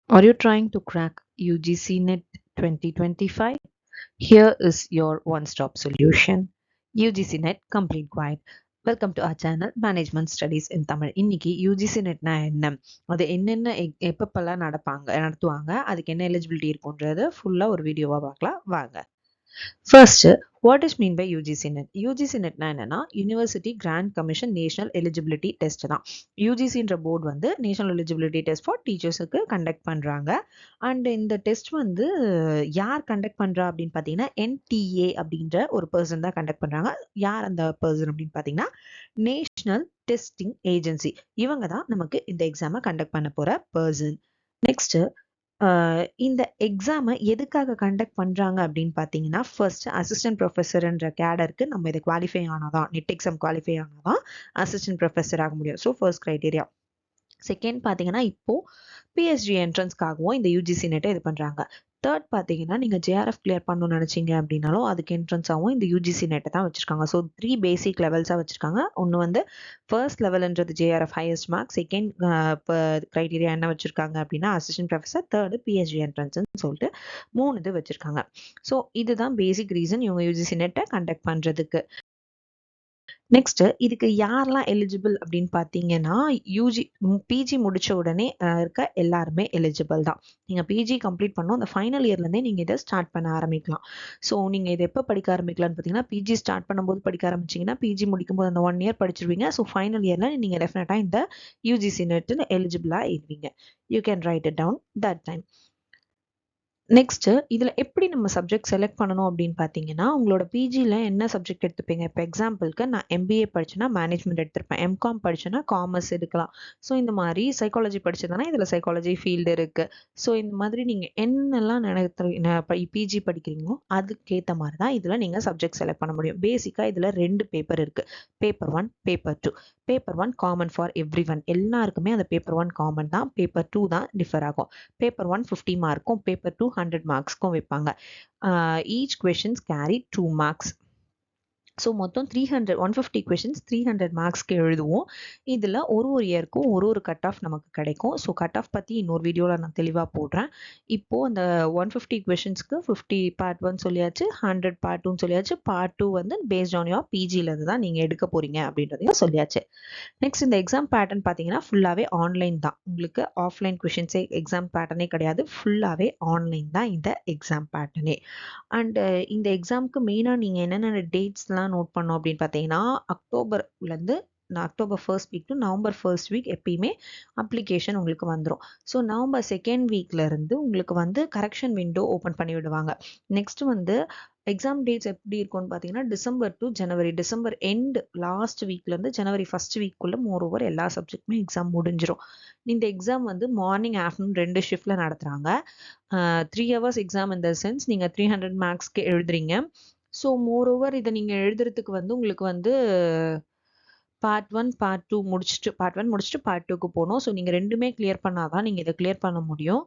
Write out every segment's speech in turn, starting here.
Are you trying to crack UGC NET 2025? Here is your one-stop solution. UGC NET Complete Guide. Welcome to our channel management studies in Tamil. இன்னைக்கு UGC நெட்னா என்ன, அது என்னென்ன எப்பப்பெல்லாம் நடத்துவாங்க, அதுக்கு என்ன எலிஜிபிலிட்டி இருக்குன்றது ஃபுல்லாக ஒரு வீடியோவாக பார்க்கலாம் வாங்க. First, what is mean by UGC NET? UGC NET னா என்னன்னா university grant commission national eligibility test தான். யூஜிசின்ற போர்டு வந்து நேஷனல் எலிஜிபிலிட்டி டெஸ்ட் ஃபார் டீச்சர்ஸுக்கு கண்டக்ட் பண்றாங்க. அண்ட் இந்த டெஸ்ட் வந்து யார் கண்டக்ட் பண்றா அப்படின்னு பார்த்தீங்கன்னா NTA அப்படின்ற ஒரு பர்சன் தான் கண்டக்ட் பண்றாங்க. யார் அந்த பர்சன் அப்படின்னு பார்த்தீங்கன்னா நேஷனல் டெஸ்டிங் ஏஜென்சி. இவங்க தான் நமக்கு இந்த எக்ஸாமை கண்டக்ட் பண்ண போற பர்சன். நெக்ஸ்ட், இந்த எக்ஸாமை எதுக்காக கண்டக்ட் பண்றாங்க அப்படின்னு பார்த்தீங்கன்னா, ஃபர்ஸ்ட் அசிஸ்டன்ட் ப்ரொஃபஸர்ன்ற கேடருக்கு நம்ம இதை குவாலிஃபை ஆனாதான், நெட் எக்ஸாம் குவாலிஃபை ஆனாதான் அசிஸ்டன்ட் ப்ரொஃபஸர் ஆக முடியும். So first criteria. செகண்ட் பார்த்தீங்கன்னா இப்போ பிஎஸ்ஜி என்ட்ரன்ஸ்க்காகவும் இந்த யூஜிசி நெட்டை இது பண்றாங்க. தேர்ட் பார்த்தீங்கன்னா நீங்கள் ஜேஆர்எஃப் கிளியர் பண்ணணும்னு நினச்சிங்க அப்படின்னாலும் அதுக்கு என்ட்ரன்ஸாகவும் இந்த யூஜிசி நெட்டை தான் வச்சிருக்காங்க. ஸோ 3 பேசிக் லெவல்ஸாக வச்சிருக்காங்க. ஒன்று வந்து ஃபர்ஸ்ட் லெவல்ன்றது JRF highest mark, second criteria என்ன வச்சிருக்காங்க அப்படின்னா அசிஸ்டன்ட் ப்ரொஃபஸர், தேர்டு பிஎஸ்ஜி என்ட்ரன்ஸ்ன்னு சொல்லிட்டு 3 இது வச்சிருக்காங்க. ஸோ இதுதான் பேசிக் ரீசன் இவங்க யூஜிசி நெட்டை கண்டக்ட் பண்ணுறதுக்கு. நெக்ஸ்ட், இதுக்கு யாரெல்லாம் எலிஜிபிள் அப்படின்னு பார்த்தீங்கன்னா பிஜி முடிச்ச உடனே இருக்க எல்லாருமே எலிஜிபிள் தான். நீங்கள் பிஜி கம்ப்ளீட் பண்ணோம் அந்த ஃபைனல் இயர்லேருந்தே நீங்கள் இதை ஸ்டார்ட் பண்ண ஆரம்பிக்கலாம். ஸோ நீங்கள் இதை எப்போ படிக்க ஆரம்பிக்கலாம்னு பார்த்தீங்கன்னா பிஜி ஸ்டார்ட் பண்ணும்போது படிக்க ஆரம்பிச்சிங்கன்னா பிஜி முடிக்கும்போது அந்த 1 இயர் படிச்சிருவீங்க. ஸோ ஃபைனல் இயரில் நீங்கள் டெஃபினட்டாக இந்த யூஜிசி நெட்டில் எலிஜிபிளாக இருவீங்க. You can write it down that time. Next, இதில் எப்படி நம்ம சப்ஜெக்ட் செலக்ட் பண்ணணும் அப்படின்னு பார்த்தீங்கன்னா உங்களோட பிஜியில் என்ன சப்ஜெக்ட் எடுத்துப்பீங்க. இப்போ எக்ஸாம்பிளுக்கு நான் எம்பிஏ படிச்சேன்னா மேனேஜ்மெண்ட் எடுத்திருப்பேன், எம்காம் படிச்சேன்னா காமர்ஸ் எடுக்கலாம். ஸோ இந்த மாதிரி சைக்காலஜி படிச்சதுன்னா இதில் சைக்காலஜி ஃபீல்டு இருக்கு. ஸோ இந்த மாதிரி நீங்கள் என்னெல்லாம் பிஜி படிக்கிறீங்களோ அதுக்கேற்ற மாதிரி தான் இதில் நீங்கள் சப்ஜெக்ட் செலக்ட் பண்ண முடியும். பேசிக்காக இதில் 2 பேப்பர் இருக்கு, paper 1, paper 2. Paper 1 common for every one, எல்லாருக்குமே அந்த பேப்பர் 1 காமன் தான். பேப்பர் 2 தான் டிஃபர் ஆகும். பேப்பர் 1 50 மார்க்கும், பேப்பர் 2 100 மார்க்ஸ்க்கும் வைப்பாங்க. Each questions carry 2 marks. So மொத்தம் 150 கொஷின்ஸ் 300 மார்க்ஸ்க்கு எழுதுவோம். இதில் ஒரு இயருக்கும் ஒரு கட் ஆஃப் நமக்கு கிடைக்கும். ஸோ கட் ஆஃப் பற்றி இன்னொரு வீடியோவில் நான் தெளிவாக போடுறேன். இப்போது அந்த 150 கொஷின்ஸ்க்கு 50 பார்ட் 1 சொல்லியாச்சு, 100 பார்ட் 2 சொல்லியாச்சு. பார்ட் 2 வந்து பேஸ்ட் ஆன் யோர் பிஜிலேருந்து தான் நீங்கள் எடுக்க போகிறீங்க அப்படின்றதையும் சொல்லியாச்சு. நெக்ஸ்ட், இந்த எக்ஸாம் பேட்டர்ன் பார்த்தீங்கன்னா ஃபுல்லாகவே ஆன்லைன் தான். உங்களுக்கு ஆஃப்லைன் கொஷின்ஸே எக்ஸாம் பேட்டர்னே கிடையாது, ஃபுல்லாகவே ஆன்லைன் தான் இந்த எக்ஸாம் பேட்டர்னே. அண்டு இந்த எக்ஸாமுக்கு மெயினாக நீங்கள் என்னென்ன டேட்ஸ்லாம் நோட் பண்ணோம் அப்படின்னு பார்த்தீங்கன்னா அக்டோபர்லேருந்து October 1st week to November 1st week எப்பயுமே அப்ளிகேஷன் உங்களுக்கு வந்துடும். ஸோ நவம்பர் 2nd வீக்லேருந்து உங்களுக்கு வந்து கரெக்ஷன் விண்டோ ஓப்பன் பண்ணி விடுவாங்க. நெக்ஸ்ட் வந்து எக்ஸாம் டேட்ஸ் எப்படி இருக்கும்னு பார்த்தீங்கன்னா December to January, December end last வீக்லேருந்து ஜனவரி 1st வீக்குள்ளே மோரோவர் எல்லா சப்ஜெக்ட்டுமே எக்ஸாம் முடிஞ்சிடும். இந்த எக்ஸாம் வந்து மார்னிங் ஆஃப்டர்நூன் 2 ஷிஃப்டில் நடத்துகிறாங்க. 3 ஹவர்ஸ் எக்ஸாம் இந்த சென்ஸ் நீங்கள் 300 மார்க்ஸ்க்கு எழுதுறீங்க. ஸோ மோரோவர் இதை நீங்கள் எழுதுறதுக்கு வந்து உங்களுக்கு வந்து பார்ட் 1 பார்ட் 2 முடிச்சுட்டு பார்ட் 2க்கு போகணும். ஸோ நீங்கள் 2மே கிளியர் பண்ணாதான் நீங்கள் இதை கிளியர் பண்ண முடியும்.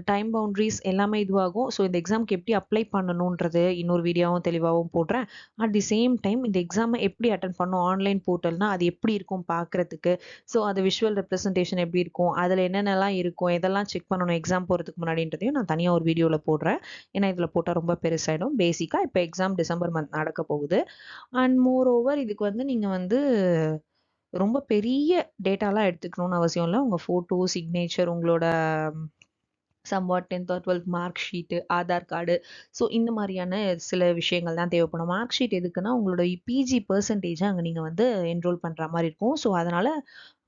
டைம் பவுண்ட்ரிஸ் எல்லாமே இதுவாகும். ஸோ இந்த எக்ஸாமுக்கு எப்படி அப்ளை பண்ணணுன்றது இன்னொரு வீடியோவும் தெளிவாகவும் போடுறேன். அட் தி சேம் டைம் இந்த எக்ஸாமை எப்படி அட்டன் பண்ணணும், ஆன்லைன் போர்ட்டல்னா அது எப்படி இருக்கும் பார்க்குறதுக்கு, ஸோ அது விஷுவல் ரெப்ரஸன்டேஷன் எப்படி இருக்கும், அதில் என்னென்னலாம் இருக்கும், எதெல்லாம் செக் பண்ணணும் எக்ஸாம் போகிறதுக்கு முன்னாடின்றதையும் நான் தனியாக ஒரு வீடியோவில் போடுறேன். ஏன்னா இதில் போட்டால் ரொம்ப பெருசாகிடும். பேசிக்காக இப்போ எக்ஸாம் டிசம்பர் மந்த் நடக்க போகுது. அண்ட் மோர் ஓவர் இதுக்கு வந்து நீங்கள் வந்து ரொம்ப பெரிய டேட்டாலாம் எடுத்துக்கணும்னு அவசியம் இல்லை. உங்கள் ஃபோட்டோ, சிக்னேச்சர், உங்களோட somewhat 10th or 12th mark sheet, Aadhaar card, so இந்த மாதிரியான சில விஷயங்கள் தான் தேவைப்படும். மார்க் ஷீட் எதுக்குன்னா உங்களோட பிஜி பெர்சன்டேஜை அங்கே நீங்கள் வந்து என்ரோல் பண்ணுற மாதிரி இருக்கும். ஸோ அதனால்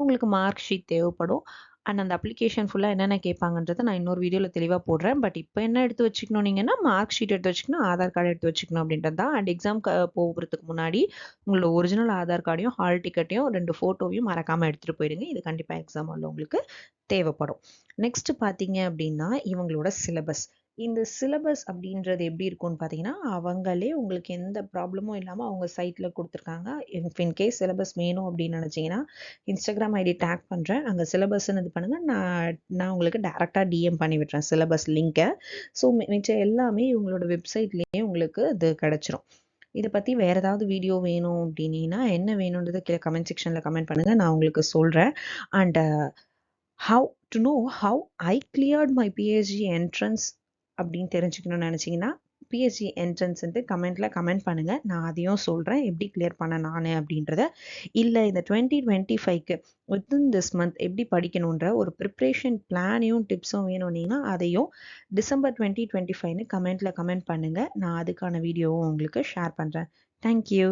உங்களுக்கு மார்க் ஷீட் தேவைப்படும். அண்ட் அந்த அப்ளிகேஷன் ஃபுல்லாக என்னென்ன கேட்பாங்கன்றதை நான் இன்னொரு வீடியோவில் தெளிவாக போடுறேன். பட் இப்போ என்ன எடுத்து வச்சுக்கணும் நீங்கன்னா மார்க் ஷீட் எடுத்து வச்சுக்கணும், ஆதார் கார்டு எடுத்து வச்சுக்கணும் அப்படின்றது தான். அண்ட் எக்ஸாம் போகிறதுக்கு முன்னாடி உங்களோட ஒரிஜினல் ஆதார் கார்டையும் ஹால் டிக்கெட்டையும் 2 ஃபோட்டோவையும் மறக்காமல் எடுத்துகிட்டு போயிடுங்க. இது கண்டிப்பாக எக்ஸாம் உள்ள உங்களுக்கு தேவைப்படும். நெக்ஸ்ட் பார்த்தீங்க அப்படின்னா இவங்களோட சிலபஸ். இந்த சிலபஸ் அப்படின்றது எப்படி இருக்கும்னு பார்த்தீங்கன்னா அவங்களே உங்களுக்கு எந்த ப்ராப்ளமும் இல்லாமல் அவங்க சைட்டில் கொடுத்துருக்காங்க. இன்கேஸ் சிலபஸ் வேணும் அப்படின்னு நினச்சிங்கன்னா இன்ஸ்டாகிராம் ஐடி டேக் பண்ணுறேன், அங்கே சிலபஸ்ன்னு இது பண்ணுங்கள். நான் உங்களுக்கு டேரெக்டாக டிஎம் பண்ணி விட்டுறேன் சிலபஸ் லிங்கை. ஸோ மிச்சம் எல்லாமே இவங்களோட வெப்சைட்லேயே உங்களுக்கு இது கிடச்சிரும். இதை பற்றி வேறு ஏதாவது வீடியோ வேணும் அப்படின்னா என்ன வேணுன்றதை கீழே கமெண்ட் செக்ஷனில் கமெண்ட் பண்ணுங்கள், நான் உங்களுக்கு சொல்கிறேன். And how to know how I cleared my PhD entrance அப்படின்னு தெரிஞ்சுக்கணும்னு நினச்சிங்கன்னா பிஹெச்டி என்ட்ரன்ஸ்ன்ட்டு கமெண்ட் பண்ணுங்கள். நான் அதையும் சொல்கிறேன் எப்படி கிளியர் பண்ண நான் அப்படின்றத. இல்லை இந்த 2025க்கு வித்தின் திஸ் மந்த் எப்படி படிக்கணுன்ற ஒரு ப்ரிப்ரேஷன் பிளானையும் டிப்ஸும் வேணும்னீங்கன்னா அதையும் டிசம்பர் 2025ன்னு கமெண்ட் பண்ணுங்கள். நான் அதுக்கான வீடியோவும் உங்களுக்கு ஷேர் பண்ணுறேன். தேங்க்யூ.